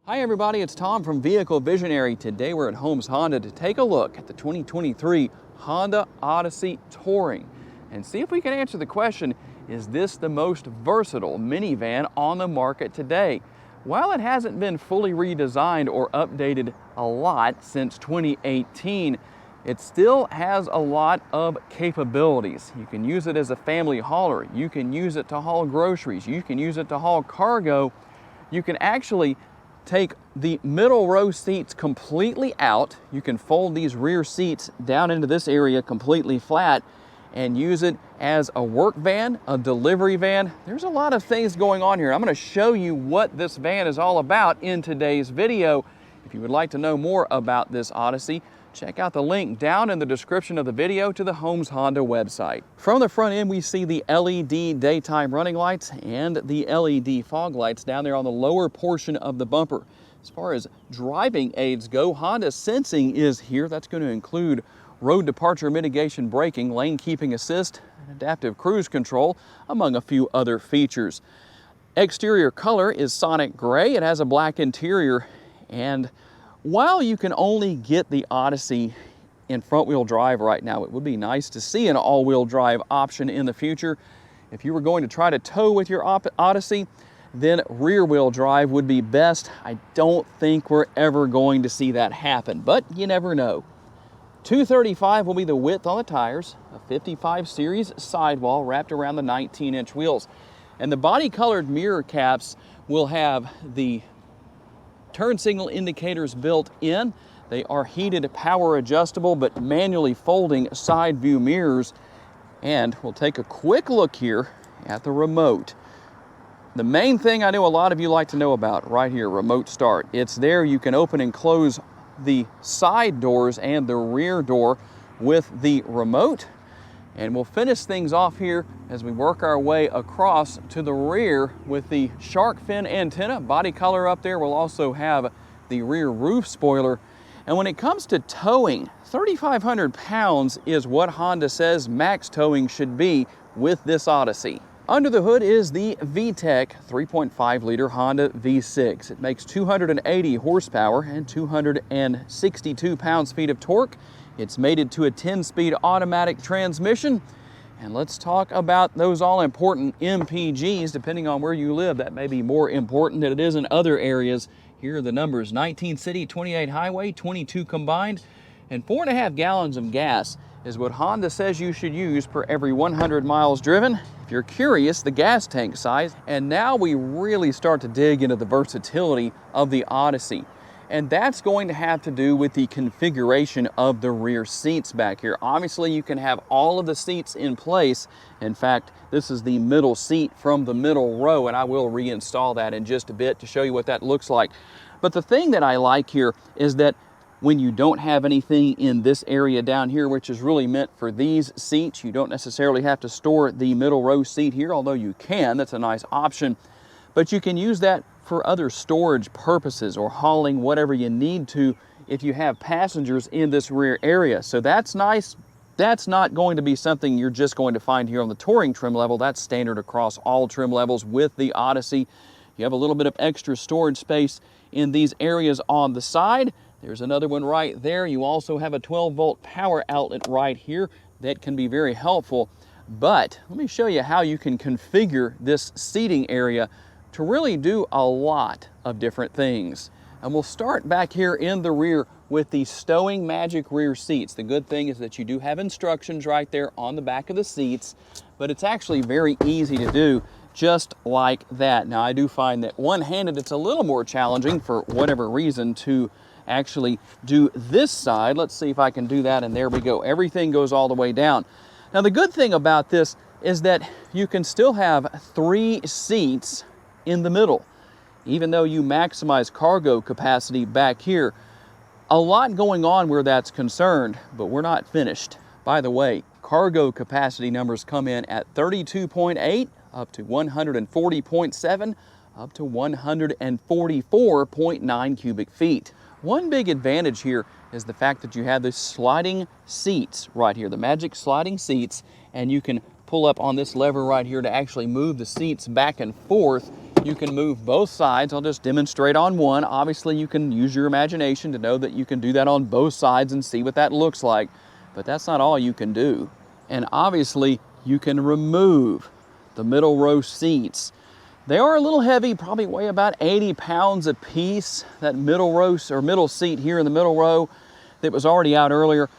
Hi everybody, it's Tom from Vehicle Visionary. Today we're at Holmes Honda to take a look at the 2023 Honda Odyssey Touring and see if we can answer the question, is this the most versatile minivan on the market today? While it hasn't been fully redesigned or updated a lot since 2018, it still has a lot of capabilities. You can use it as a family hauler, you can use it to haul groceries, you can use it to haul cargo, you can actually take the middle row seats completely out. You can fold these rear seats down into this area completely flat and use it as a work van, a delivery van. There's a lot of things going on here. I'm going to show you what this van is all about in today's video. If you would like to know more about this Odyssey, check out the link down in the description of the video to the Holmes Honda website. From the front end, we see the LED daytime running lights and the LED fog lights down there on the lower portion of the bumper. As far as driving aids go, Honda Sensing is here. That's going to include road departure mitigation braking, lane keeping assist, and adaptive cruise control, among a few other features. Exterior color is Sonic Gray. It has a black interior, and while you can only get the Odyssey in front-wheel drive right now, it would be nice to see an all-wheel drive option in the future. If you were going to try to tow with your Odyssey, then rear-wheel drive would be best. I don't think we're ever going to see that happen, but you never know. 235 will be the width on the tires, a 55 series sidewall wrapped around the 19-inch wheels. And the body-colored mirror caps will have the turn signal indicators built in. They are heated, power adjustable, but manually folding side view mirrors. And we'll take a quick look here at the remote. The main thing I know a lot of you like to know about right here, remote start. It's there. You can open and close the side doors and the rear door with the remote. And we'll finish things off here as we work our way across to the rear with the shark fin antenna. Body color up there. We'll also have the rear roof spoiler. And when it comes to towing, 3,500 pounds is what Honda says max towing should be with this Odyssey. Under the hood is the VTEC 3.5 liter Honda V6. It makes 280 horsepower and 262 pounds-feet of torque. It's mated to a 10-speed automatic transmission. And let's talk about those all-important MPGs. Depending on where you live, that may be more important than it is in other areas. Here are the numbers: 19 city, 28 highway, 22 combined, and 4.5 gallons of gas is what Honda says you should use per every 100 miles driven. If you're curious, the gas tank size. And now we really start to dig into the versatility of the Odyssey. And that's going to have to do with the configuration of the rear seats back here. Obviously, you can have all of the seats in place. In fact, this is the middle seat from the middle row, and I will reinstall that in just a bit to show you what that looks like. But the thing that I like here is that when you don't have anything in this area down here, which is really meant for these seats, you don't necessarily have to store the middle row seat here, although you can. That's a nice option. But you can use that for other storage purposes or hauling whatever you need to if you have passengers in this rear area. So that's nice. That's not going to be something you're just going to find here on the touring trim level. That's standard across all trim levels with the Odyssey. You have a little bit of extra storage space in these areas on the side. There's another one right there. You also have a 12-volt power outlet right here that can be very helpful. But let me show you how you can configure this seating area to really do a lot of different things. And we'll start back here in the rear with the stowing magic rear seats. The good thing is that you do have instructions right there on the back of the seats, but it's actually very easy to do just like that. Now, I do find that one-handed it's a little more challenging for whatever reason to actually do this side. Let's see if I can do that, and there we go. Everything goes all the way down. Now, the good thing about this is that you can still have 3 seats in the middle, even though you maximize cargo capacity back here. A lot going on where that's concerned, but we're not finished. By the way, cargo capacity numbers come in at 32.8 up to 140.7 up to 144.9 cubic feet. One big advantage here is the fact that you have the sliding seats right here, the magic sliding seats, and you can pull up on this lever right here to actually move the seats back and forth. You can move both sides. I'll just demonstrate on one. Obviously, you can use your imagination to know that you can do that on both sides and see what that looks like. But that's not all you can do. And obviously, you can remove the middle row seats. They are a little heavy, probably weigh about 80 pounds a piece. That middle row or middle seat here in the middle row that was already out earlier,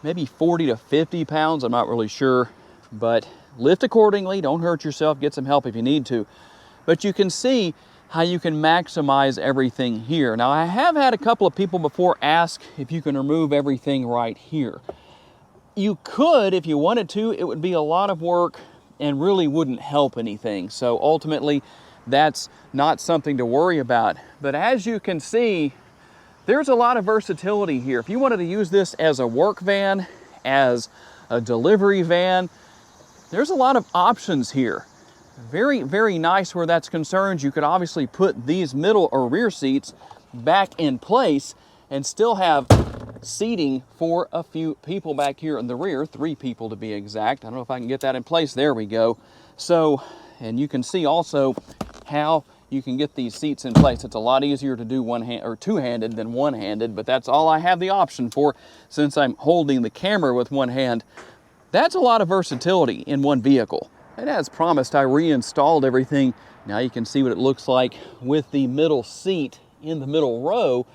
maybe 40 to 50 pounds, I'm not really sure. But lift accordingly, don't hurt yourself, get some help if you need to. But you can see how you can maximize everything here. Now, I have had a couple of people before ask if you can remove everything right here. You could if you wanted to. It would be a lot of work and really wouldn't help anything. So ultimately, that's not something to worry about. But as you can see, there's a lot of versatility here. If you wanted to use this as a work van, as a delivery van, there's a lot of options here. Very, very nice where that's concerned. You could obviously put these middle or rear seats back in place and still have seating for a few people back here in the rear, 3 people to be exact. I don't know if I can get that in place. There we go. So, and you can see also how you can get these seats in place. It's a lot easier to do two-handed than one-handed, but that's all I have the option for since I'm holding the camera with one hand. That's a lot of versatility in one vehicle. And as promised, I reinstalled everything. Now you can see what it looks like with the middle seat in the middle row.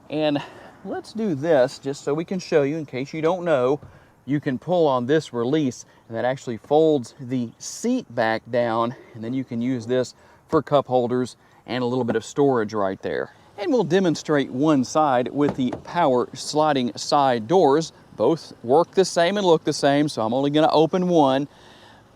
And let's do this just so we can show you in case you don't know. You can pull on this release and that actually folds the seat back down, and then you can use this for cup holders and a little bit of storage right there. And we'll demonstrate one side with the power sliding side doors. Both work the same and look the same, so I'm only going to open one.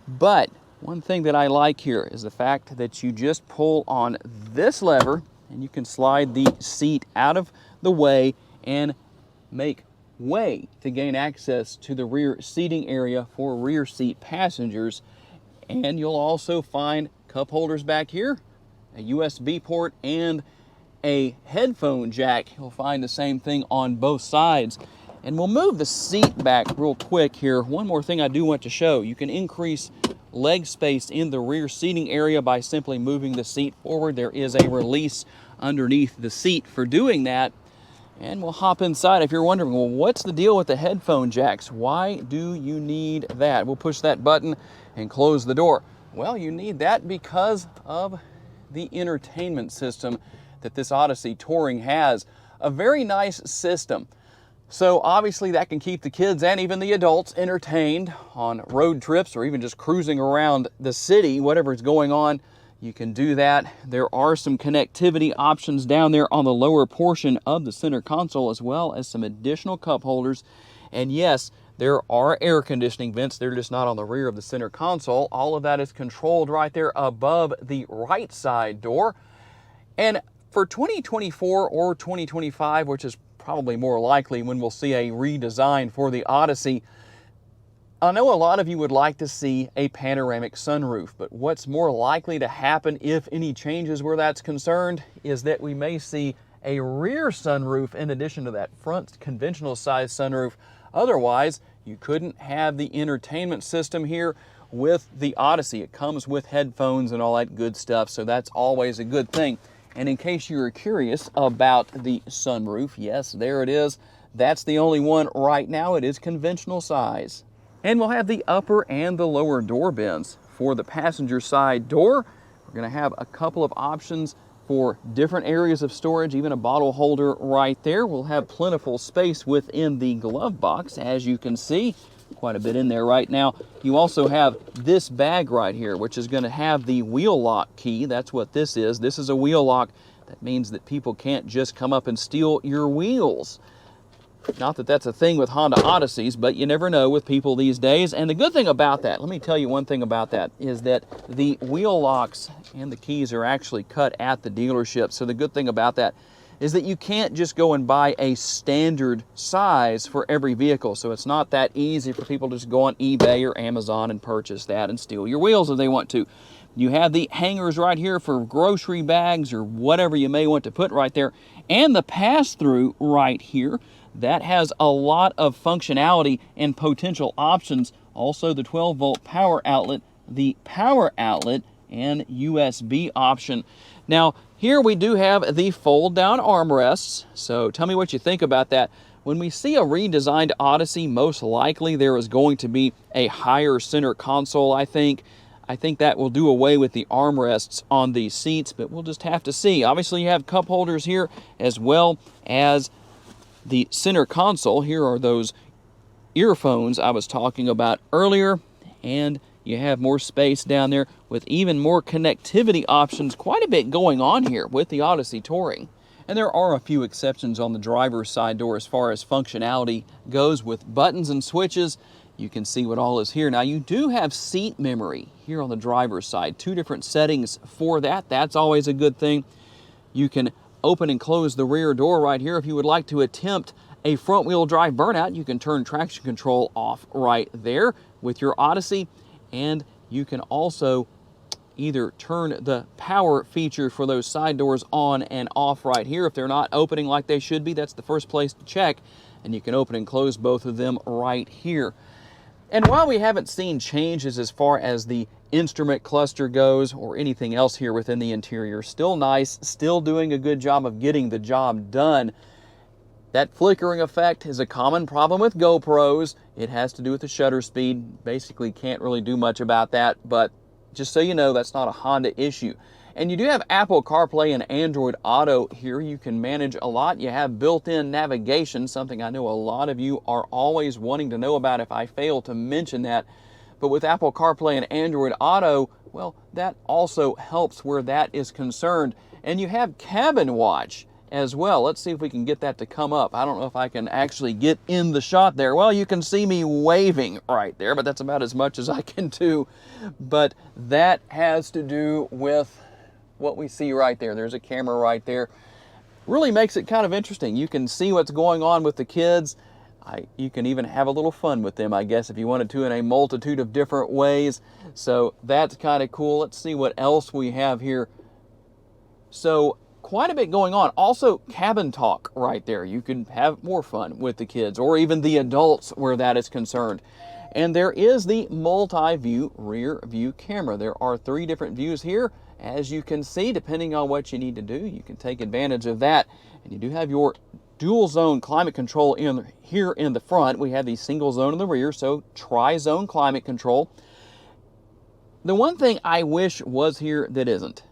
But one thing that I like here is the fact that you just pull on this lever and you can slide the seat out of the way and make way to gain access to the rear seating area for rear seat passengers. And you'll also find cup holders back here, a USB port, and a headphone jack. You'll find the same thing on both sides. And we'll move the seat back real quick here. One more thing I do want to show. You can increase leg space in the rear seating area by simply moving the seat forward. There is a release underneath the seat for doing that. And we'll hop inside. If you're wondering, well, what's the deal with the headphone jacks? Why do you need that? We'll push that button and close the door. Well, you need that because of the entertainment system that this Odyssey Touring has. A very nice system. So obviously that can keep the kids and even the adults entertained on road trips or even just cruising around the city, whatever's going on. You can do that. There are some connectivity options down there on the lower portion of the center console, as well as some additional cup holders. And yes, there are air conditioning vents. They're just not on the rear of the center console. All of that is controlled right there above the right side door. And for 2024 or 2025, which is probably more likely when we'll see a redesign for the Odyssey, I know a lot of you would like to see a panoramic sunroof, but what's more likely to happen, if any changes where that's concerned, is that we may see a rear sunroof in addition to that front conventional size sunroof. Otherwise, you couldn't have the entertainment system here with the Odyssey. It comes with headphones and all that good stuff, so that's always a good thing. And in case you're curious about the sunroof, yes, there it is. That's the only one right now. It is conventional size. And we'll have the upper and the lower door bins. For the passenger side door, we're going to have a couple of options for different areas of storage, even a bottle holder right there. We'll have plentiful space within the glove box, as you can see. Quite a bit in there right now. You also have this bag right here, which is going to have the wheel lock key. That's what this is. This is a wheel lock. That means that people can't just come up and steal your wheels. Not that that's a thing with Honda Odysseys, but you never know with people these days. And the good thing about that, let me tell you one thing about that, is that the wheel locks and the keys are actually cut at the dealership. So the good thing about that is that you can't just go and buy a standard size for every vehicle. So it's not that easy for people to just go on eBay or Amazon and purchase that and steal your wheels if they want to. You have the hangers right here for grocery bags or whatever you may want to put right there. And the pass-through right here. That has a lot of functionality and potential options. Also the 12-volt power outlet, the power outlet, and USB option. Now, here we do have the fold-down armrests, so tell me what you think about that. When we see a redesigned Odyssey, most likely there is going to be a higher center console, I think. I think that will do away with the armrests on these seats, but we'll just have to see. Obviously, you have cup holders here as well as the center console. Here are those earphones I was talking about earlier, and you have more space down there with even more connectivity options. Quite a bit going on here with the Odyssey Touring. And there are a few exceptions on the driver's side door as far as functionality goes with buttons and switches. You can see what all is here. Now, you do have seat memory here on the driver's side. 2 different settings for that. That's always a good thing. You can open and close the rear door right here. If you would like to attempt a front-wheel drive burnout, you can turn traction control off right there with your Odyssey. And you can also either turn the power feature for those side doors on and off right here. If they're not opening like they should be, that's the first place to check. And you can open and close both of them right here. And while we haven't seen changes as far as the instrument cluster goes or anything else here within the interior, still nice, still doing a good job of getting the job done. That flickering effect is a common problem with GoPros. It has to do with the shutter speed. Basically can't really do much about that, but just so you know, that's not a Honda issue. And you do have Apple CarPlay and Android Auto here. You can manage a lot. You have built-in navigation, something I know a lot of you are always wanting to know about if I fail to mention that. But with Apple CarPlay and Android Auto, well, that also helps where that is concerned. And you have Cabin Watch as well. Let's see if we can get that to come up. I don't know if I can actually get in the shot there. Well, you can see me waving right there, but that's about as much as I can do. But that has to do with what we see right there. There's a camera right there. Really makes it kind of interesting. You can see what's going on with the kids. You can even have a little fun with them, I guess, if you wanted to, in a multitude of different ways. So that's kind of cool. Let's see what else we have here. So quite a bit going on. Also, cabin talk right there. You can have more fun with the kids or even the adults where that is concerned. And there is the multi-view rear view camera. There are 3 different views here. As you can see, depending on what you need to do, you can take advantage of that. And you do have your dual zone climate control here in the front. We have the single zone in the rear, so tri-zone climate control. The one thing I wish was here that isn't: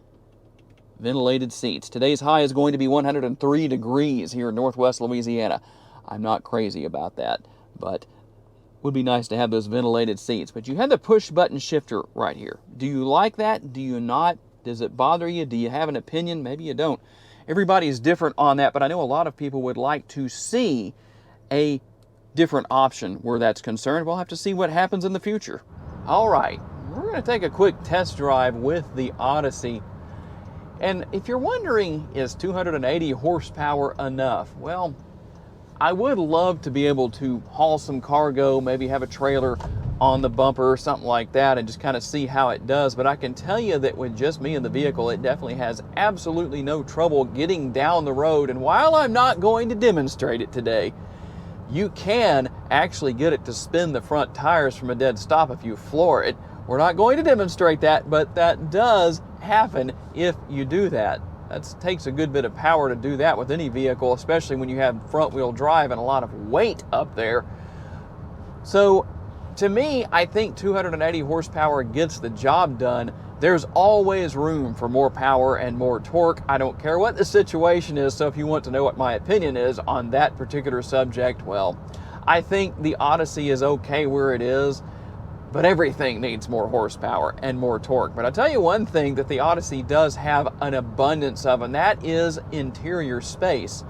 ventilated seats. Today's high is going to be 103 degrees here in Northwest Louisiana. I'm not crazy about that, but would be nice to have those ventilated seats. But you have the push button shifter right here. Do you like that? Do you not? Does it bother you? Do you have an opinion? Maybe you don't. Everybody's different on that, but I know a lot of people would like to see a different option where that's concerned. We'll have to see what happens in the future. All right, we're going to take a quick test drive with the Odyssey. And if you're wondering, is 280 horsepower enough? Well, I would love to be able to haul some cargo, maybe have a trailer on the bumper or something like that and just kind of see how it does. But I can tell you that with just me in the vehicle, it definitely has absolutely no trouble getting down the road. And while I'm not going to demonstrate it today, you can actually get it to spin the front tires from a dead stop if you floor it. We're not going to demonstrate that, but that does happen if you do that. That takes a good bit of power to do that with any vehicle, especially when you have front-wheel drive and a lot of weight up there. So to me, I think 280 horsepower gets the job done. There's always room for more power and more torque. I don't care what the situation is, so if you want to know what my opinion is on that particular subject, well, I think the Odyssey is okay where it is, but everything needs more horsepower and more torque. But I'll tell you one thing that the Odyssey does have an abundance of, and that is interior space.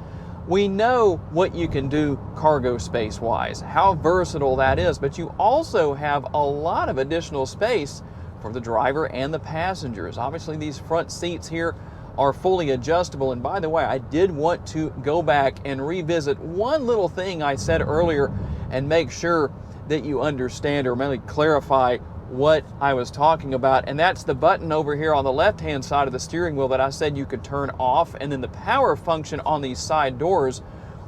We know what you can do cargo space-wise, how versatile that is, but you also have a lot of additional space for the driver and the passengers. Obviously, these front seats here are fully adjustable. And by the way, I did want to go back and revisit one little thing I said earlier and make sure that you understand or maybe clarify what I was talking about. And that's the button over here on the left-hand side of the steering wheel that I said you could turn off, and then the power function on these side doors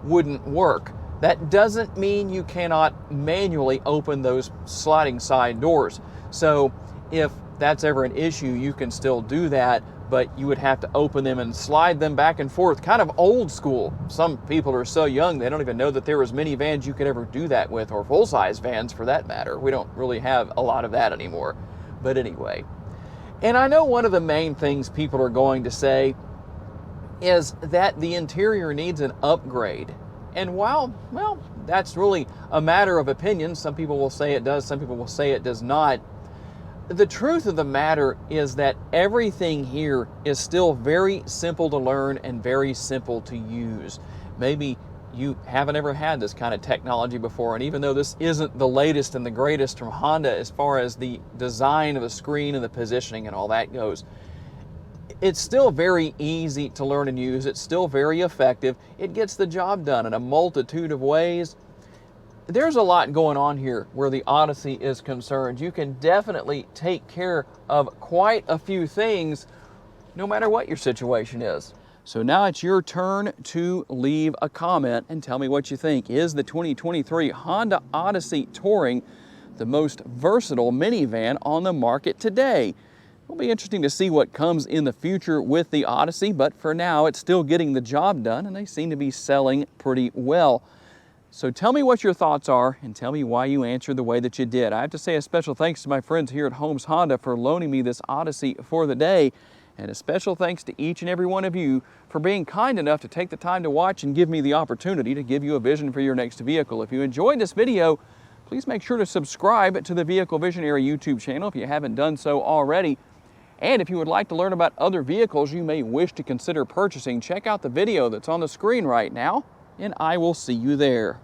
wouldn't work. That doesn't mean you cannot manually open those sliding side doors. So if that's ever an issue, you can still do that, but you would have to open them and slide them back and forth, kind of old school. Some people are so young they don't even know that there was minivans you could ever do that with, or full-size vans for that matter. We don't really have a lot of that anymore. But anyway, and I know one of the main things people are going to say is that the interior needs an upgrade. And while, well, that's really a matter of opinion. Some people will say it does, some people will say it does not. The truth of the matter is that everything here is still very simple to learn and very simple to use. Maybe you haven't ever had this kind of technology before, and even though this isn't the latest and the greatest from Honda as far as the design of the screen and the positioning and all that goes, it's still very easy to learn and use. It's still very effective. It gets the job done in a multitude of ways. There's a lot going on here where the Odyssey is concerned. You can definitely take care of quite a few things no matter what your situation is. So now it's your turn to leave a comment and tell me what you think. Is the 2023 Honda Odyssey Touring the most versatile minivan on the market today? It'll be interesting to see what comes in the future with the Odyssey, but for now it's still getting the job done and they seem to be selling pretty well. So tell me what your thoughts are and tell me why you answered the way that you did. I have to say a special thanks to my friends here at Holmes Honda for loaning me this Odyssey for the day. And a special thanks to each and every one of you for being kind enough to take the time to watch and give me the opportunity to give you a vision for your next vehicle. If you enjoyed this video, please make sure to subscribe to the Vehicle Visionary YouTube channel if you haven't done so already. And if you would like to learn about other vehicles you may wish to consider purchasing, check out the video that's on the screen right now, and I will see you there.